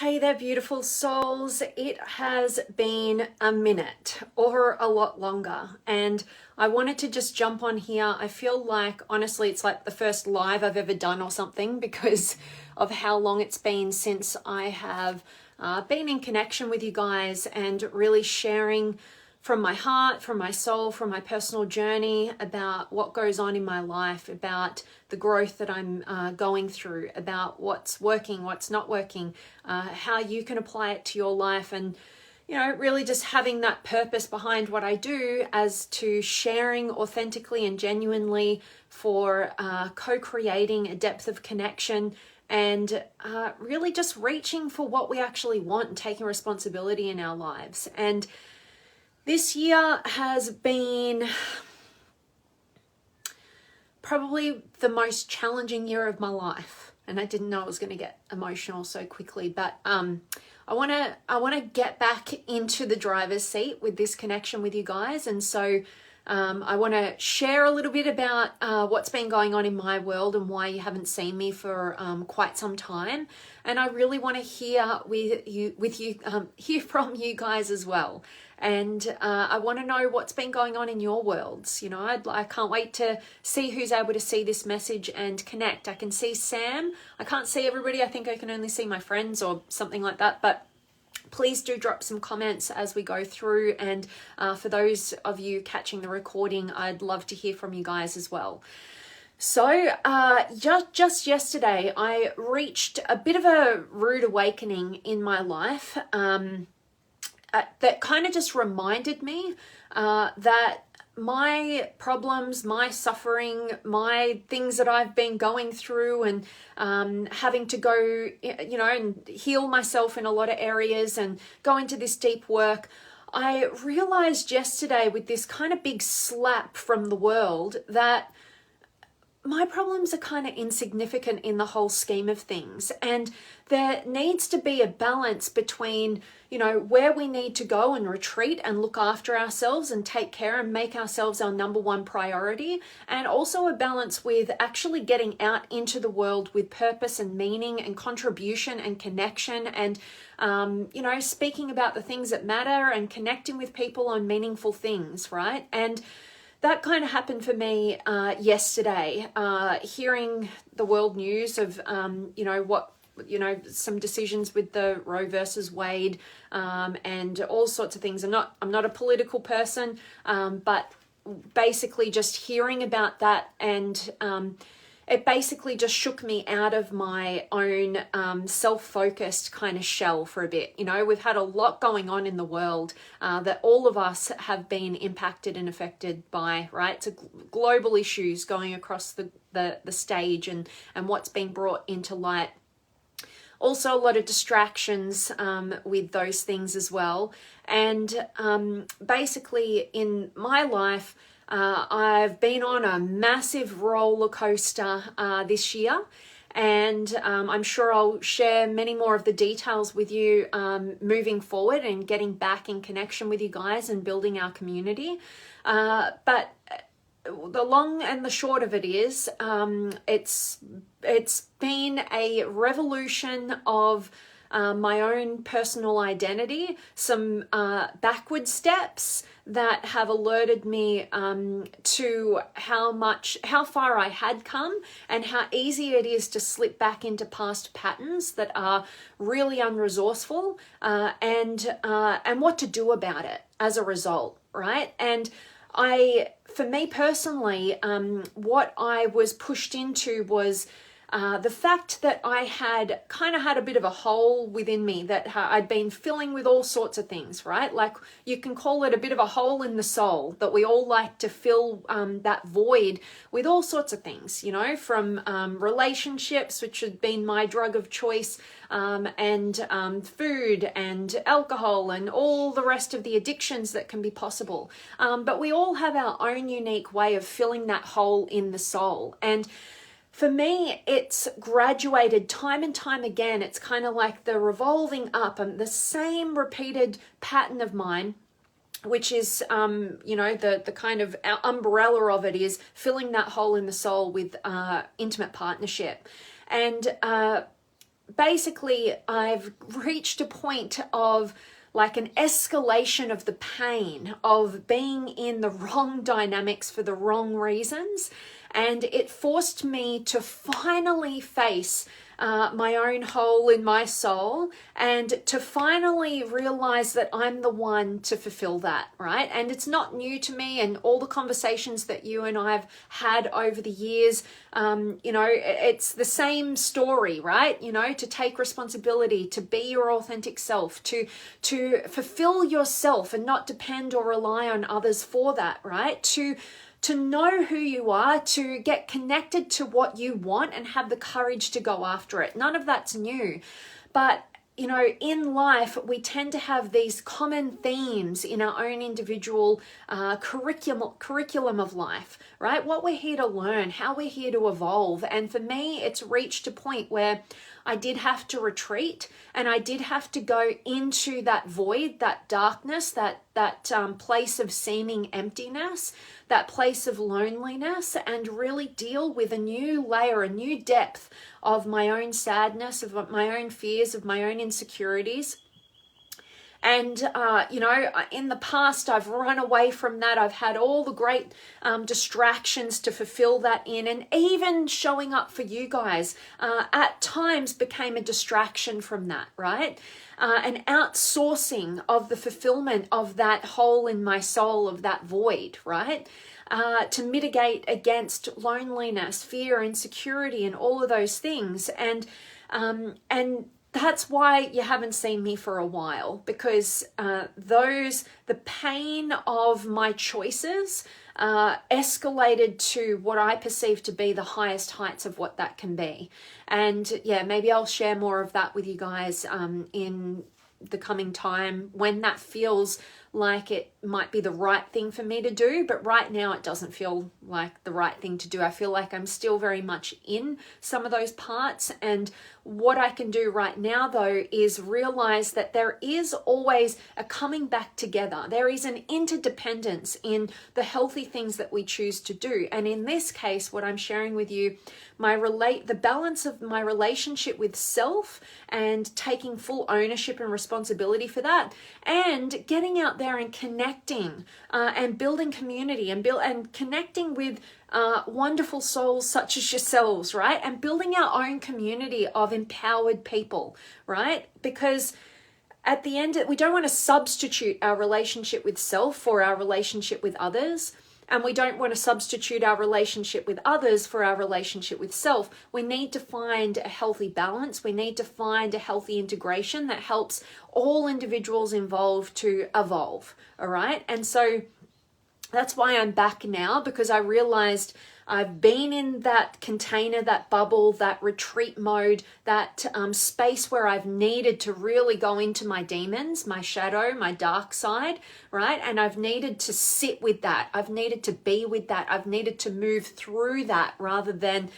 Hey there, beautiful souls. It has been a minute or a lot longer, and I wanted to just jump on here. I feel like, honestly, it's like the first live I've ever done or something because of how long it's been since I have been in connection with you guys and really sharing from my heart, from my soul, from my personal journey about what goes on in my life, about the growth that I'm going through, about what's working, what's not working, how you can apply it to your life, and really just having that purpose behind what I do as to sharing authentically and genuinely for co-creating a depth of connection and really just reaching for what we actually want and taking responsibility in our lives. And this year has been probably the most challenging year of my life, and I didn't know I was going to get emotional so quickly, but I want to get back into the driver's seat with this connection with you guys. And so I want to share a little bit about what's been going on in my world and why you haven't seen me for quite some time. And I really want to hear hear from you guys as well. And I want to know what's been going on in your worlds. I can't wait to see who's able to see this message and connect. I can see Sam. I can't see everybody. I think I can only see my friends or something like that. But please do drop some comments as we go through. And for those of you catching the recording, I'd love to hear from you guys as well. So just yesterday, I reached a bit of a rude awakening in my life. That kind of just reminded me that my problems, my suffering, my things that I've been going through and having to go, and heal myself in a lot of areas and go into this deep work. I realized yesterday with this kind of big slap from the world that my problems are kind of insignificant in the whole scheme of things. And there needs to be a balance between, where we need to go and retreat and look after ourselves and take care and make ourselves our number one priority. And also a balance with actually getting out into the world with purpose and meaning and contribution and connection and, speaking about the things that matter and connecting with people on meaningful things, right? And that kind of happened for me yesterday, hearing the world news of, some decisions with the Roe versus Wade and all sorts of things. I'm not a political person, but basically just hearing about that and it basically just shook me out of my own self-focused kind of shell for a bit. We've had a lot going on in the world that all of us have been impacted and affected by, right? It's global issues going across the stage and what's being brought into light. Also a lot of distractions with those things as well. And basically in my life, I've been on a massive roller coaster this year, and I'm sure I'll share many more of the details with you moving forward and getting back in connection with you guys and building our community. But the long and the short of it is, it's been a revolution of my own personal identity, some backward steps that have alerted me to how far I had come and how easy it is to slip back into past patterns that are really unresourceful and what to do about it as a result, right? And for me personally, what I was pushed into was the fact that I had kind of had a bit of a hole within me that I'd been filling with all sorts of things, right? Like you can call it a bit of a hole in the soul that we all like to fill that void with all sorts of things, from relationships, which had been my drug of choice, and food and alcohol and all the rest of the addictions that can be possible. But we all have our own unique way of filling that hole in the soul. And for me, it's graduated time and time again. It's kind of like the revolving up and the same repeated pattern of mine, which is, the kind of umbrella of it is filling that hole in the soul with intimate partnership. And basically I've reached a point of like an escalation of the pain of being in the wrong dynamics for the wrong reasons. And it forced me to finally face my own hole in my soul, and to finally realize that I'm the one to fulfill that, right? And it's not new to me, and all the conversations that you and I have had over the years, it's the same story, right? To take responsibility, to be your authentic self, to fulfill yourself and not depend or rely on others for that, right? To know who you are, to get connected to what you want and have the courage to go after it. None of that's new. But, in life, we tend to have these common themes in our own individual curriculum of life, right? What we're here to learn, how we're here to evolve. And for me, it's reached a point where I did have to retreat, and I did have to go into that void, that darkness, that place of seeming emptiness, that place of loneliness, and really deal with a new layer, a new depth of my own sadness, of my own fears, of my own insecurities. And, in the past, I've run away from that. I've had all the great distractions to fulfill that in. And even showing up for you guys at times became a distraction from that, right? An outsourcing of the fulfillment of that hole in my soul, of that void, right? To mitigate against loneliness, fear, insecurity, and all of those things. And that's why you haven't seen me for a while, because the pain of my choices escalated to what I perceive to be the highest heights of what that can be. And yeah, maybe I'll share more of that with you guys in the coming time when that feels like it might be the right thing for me to do. But right now it doesn't feel like the right thing to do. I feel like I'm still very much in some of those parts. And what I can do right now, though, is realize that there is always a coming back together. There is an interdependence in the healthy things that we choose to do. And in this case, what I'm sharing with you, the balance of my relationship with self and taking full ownership and responsibility for that, and getting out there and connecting and building community and connecting with wonderful souls such as yourselves, right? And building our own community of empowered people, right? Because at the end, we don't want to substitute our relationship with self for our relationship with others. And we don't want to substitute our relationship with others for our relationship with self. We need to find a healthy balance. We need to find a healthy integration that helps all individuals involved to evolve, all right? And so that's why I'm back now, because I realized I've been in that container, that bubble, that retreat mode, that space where I've needed to really go into my demons, my shadow, my dark side, right? And I've needed to sit with that. I've needed to be with that. I've needed to move through that rather than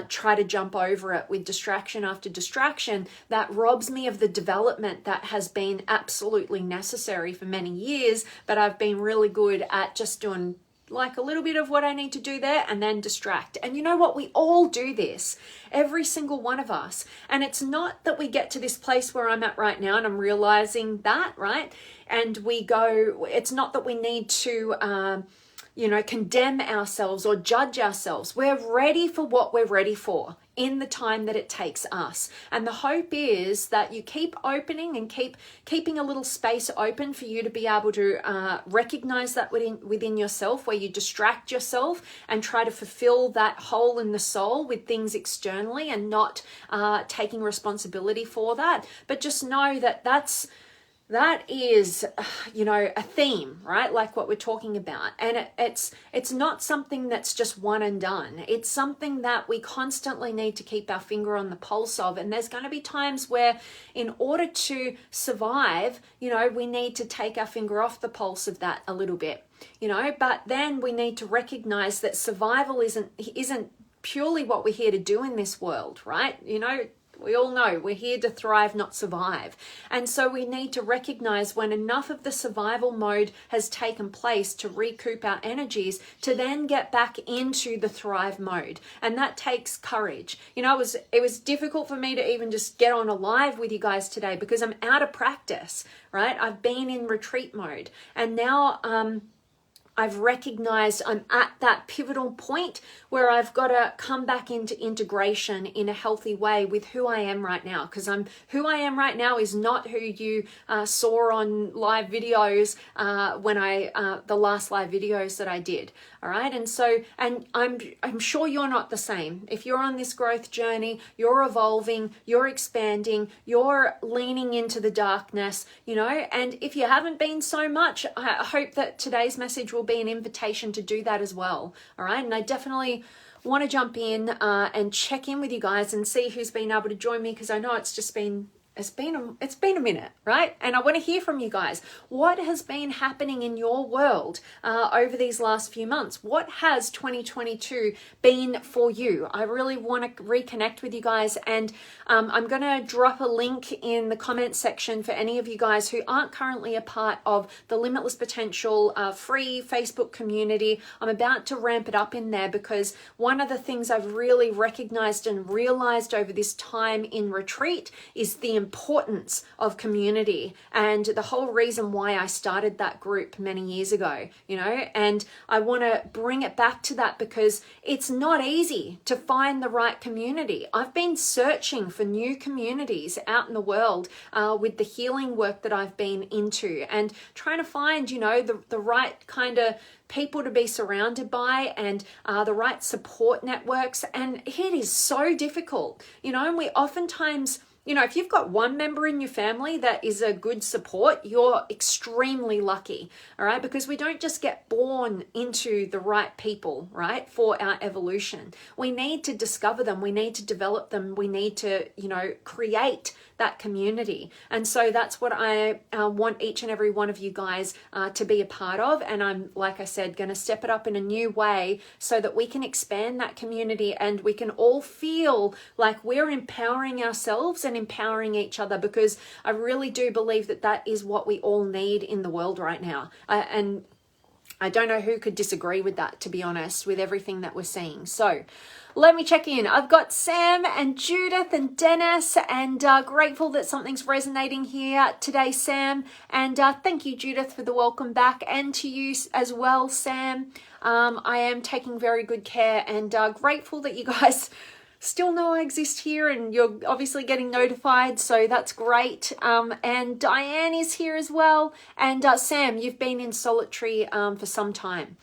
try to jump over it with distraction after distraction that robs me of the development that has been absolutely necessary for many years. But I've been really good at just doing like a little bit of what I need to do there and then distract. And you know what? We all do this, every single one of us. And it's not that we get to this place where I'm at right now and I'm realizing that, right? And we go, it's not that we need to, condemn ourselves or judge ourselves. We're ready for what we're ready for in the time that it takes us. And the hope is that you keep opening and keeping a little space open for you to be able to recognize that within yourself, where you distract yourself and try to fulfill that hole in the soul with things externally and not taking responsibility for that. But just know that that is, a theme, right? Like what we're talking about. And it's not something that's just one and done. It's something that we constantly need to keep our finger on the pulse of. And there's going to be times where in order to survive, we need to take our finger off the pulse of that a little bit, but then we need to recognize that survival isn't purely what we're here to do in this world, right? We all know we're here to thrive, not survive. And so we need to recognize when enough of the survival mode has taken place to recoup our energies, to then get back into the thrive mode. And that takes courage. You know, it was difficult for me to even just get on a live with you guys today because I'm out of practice, right? I've been in retreat mode, and now I've recognized I'm at that pivotal point where I've got to come back into integration in a healthy way with who I am right now. Because who I am right now is not who you saw on live videos when the last live videos that I did. All right, and I'm sure you're not the same. If you're on this growth journey, you're evolving, you're expanding, you're leaning into the darkness, you know. And if you haven't been so much, I hope that today's message will be an invitation to do that as well. All right, and I definitely want to jump in and check in with you guys and see who's been able to join me, because I know it's been a minute, right? And I want to hear from you guys. What has been happening in your world over these last few months? What has 2022 been for you? I really want to reconnect with you guys, and I'm going to drop a link in the comment section for any of you guys who aren't currently a part of the Limitless Potential free Facebook community. I'm about to ramp it up in there, because one of the things I've really recognized and realized over this time in retreat is the importance of community, and the whole reason why I started that group many years ago, you know. And I want to bring it back to that, because it's not easy to find the right community. I've been searching for new communities out in the world with the healing work that I've been into, and trying to find, you know, the right kind of people to be surrounded by, and the right support networks. And it is so difficult, you know. And we oftentimes, you know, if you've got one member in your family that is a good support, you're extremely lucky, all right? Because we don't just get born into the right people, right, for our evolution. We need to discover them. We need to develop them. We need to, you know, create that community. And so that's what I want each and every one of you guys to be a part of. And I'm, like I said, going to step it up in a new way so that we can expand that community, and we can all feel like we're empowering ourselves and empowering each other, because I really do believe that that is what we all need in the world right now. And I don't know who could disagree with that, to be honest, with everything that we're seeing. So let me check in. I've got Sam and Judith and Dennis, and grateful that something's resonating here today, Sam. And thank you, Judith, for the welcome back, and to you as well, Sam. I am taking very good care, and grateful that you guys still know I exist here, and you're obviously getting notified, so that's great. And Diane is here as well. And Sam, you've been in solitary for some time.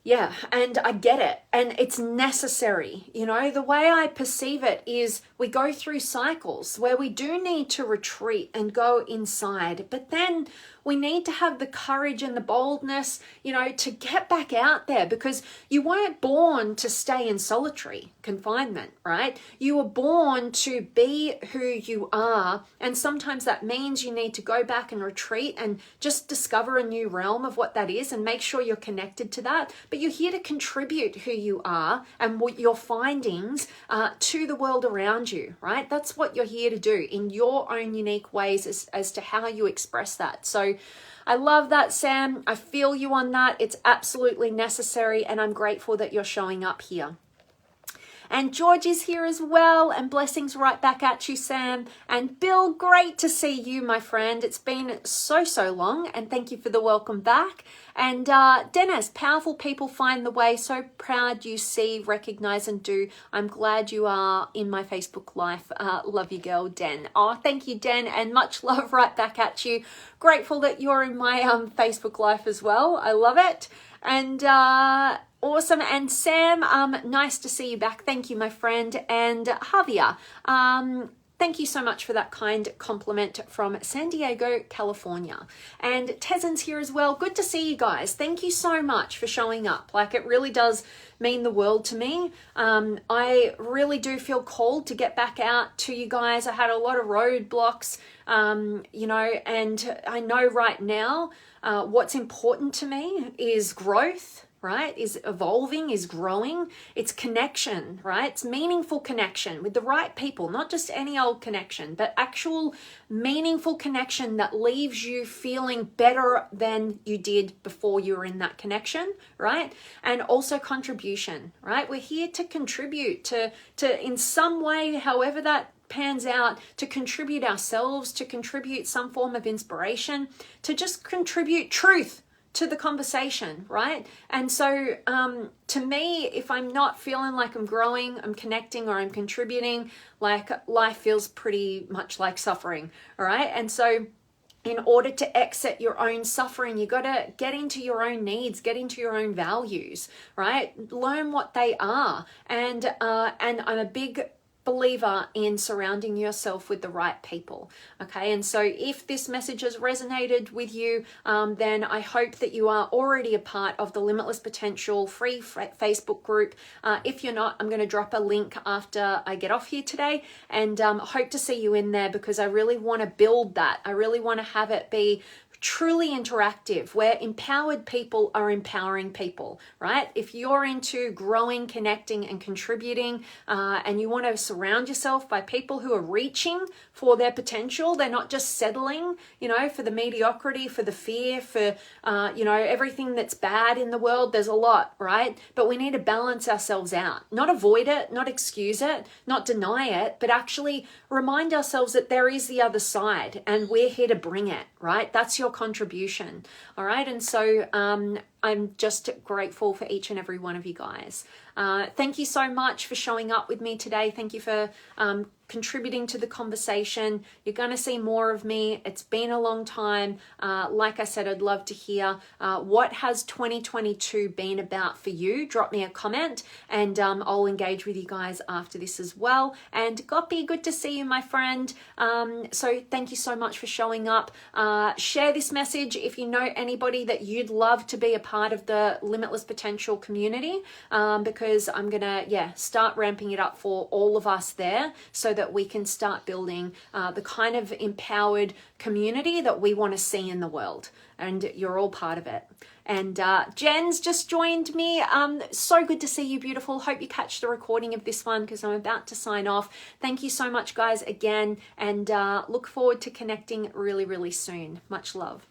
Yeah, and I get it, and it's necessary. You know, the way I perceive it is we go through cycles where we do need to retreat and go inside, but then we need to have the courage and the boldness, you know, to get back out there, because you weren't born to stay in solitary confinement, right? You were born to be who you are, and sometimes that means you need to go back and retreat and just discover a new realm of what that is, and make sure you're connected to that. But you're here to contribute who you are and what your findings to the world around you, right? That's what you're here to do in your own unique ways as to how you express that. So I love that, Sam. I feel you on that. It's absolutely necessary, and I'm grateful that you're showing up here. And George is here as well, and blessings right back at you, Sam. And Bill, great to see you, my friend. It's been so long, and thank you for the welcome back. And Dennis, powerful people find the way. So proud you see, recognize, and do. I'm glad you are in my Facebook life. Love you, girl, Den. Oh, thank you, Den, and much love right back at you. Grateful that you're in my Facebook life as well. I love it. And awesome. And Sam, nice to see you back. Thank you, my friend. And Javier, thank you so much for that kind compliment from San Diego, California. And Tezin's here as well. Good to see you guys. Thank you so much for showing up. Like, it really does mean the world to me. I really do feel called to get back out to you guys. I had a lot of roadblocks, you know, and I know right now what's important to me is growth, right? Is evolving, is growing. It's connection, right? It's meaningful connection with the right people, not just any old connection, but actual meaningful connection that leaves you feeling better than you did before you were in that connection, right? And also contribution, right? We're here to contribute to in some way, however that pans out, to contribute ourselves, to contribute some form of inspiration, to just contribute truth to the conversation, right? And so to me, if I'm not feeling like I'm growing, I'm connecting, or I'm contributing, like life feels pretty much like suffering, all right? And so in order to exit your own suffering, you got to get into your own needs, get into your own values, right? Learn what they are. And I'm a big believer in surrounding yourself with the right people. Okay, and so if this message has resonated with you, then I hope that you are already a part of the Limitless Potential free Facebook group. If you're not, I'm going to drop a link after I get off here today, and hope to see you in there, because I really want to build that. I really want to have it be truly interactive, where empowered people are empowering people, right? If you're into growing, connecting, and contributing, and you want to surround yourself by people who are reaching for their potential, they're not just settling, for the mediocrity, for the fear, for, everything that's bad in the world. There's a lot, right? But we need to balance ourselves out, not avoid it, not excuse it, not deny it, but actually remind ourselves that there is the other side, and we're here to bring it, right? That's your contribution. All right. And so I'm just grateful for each and every one of you guys. Thank you so much for showing up with me today. Thank you for contributing to the conversation. You're going to see more of me. It's been a long time. Like I said, I'd love to hear what has 2022 been about for you. Drop me a comment, and I'll engage with you guys after this as well. And Gopi, good to see you, my friend. So thank you so much for showing up. Share this message if you know anybody that you'd love to be a part of the Limitless Potential community, because I'm going to, start ramping it up for all of us there, so that we can start building the kind of empowered community that we want to see in the world. And you're all part of it. And Jen's just joined me. So good to see you, beautiful. Hope you catch the recording of this one, because I'm about to sign off. Thank you so much, guys, again. And look forward to connecting really, really soon. Much love.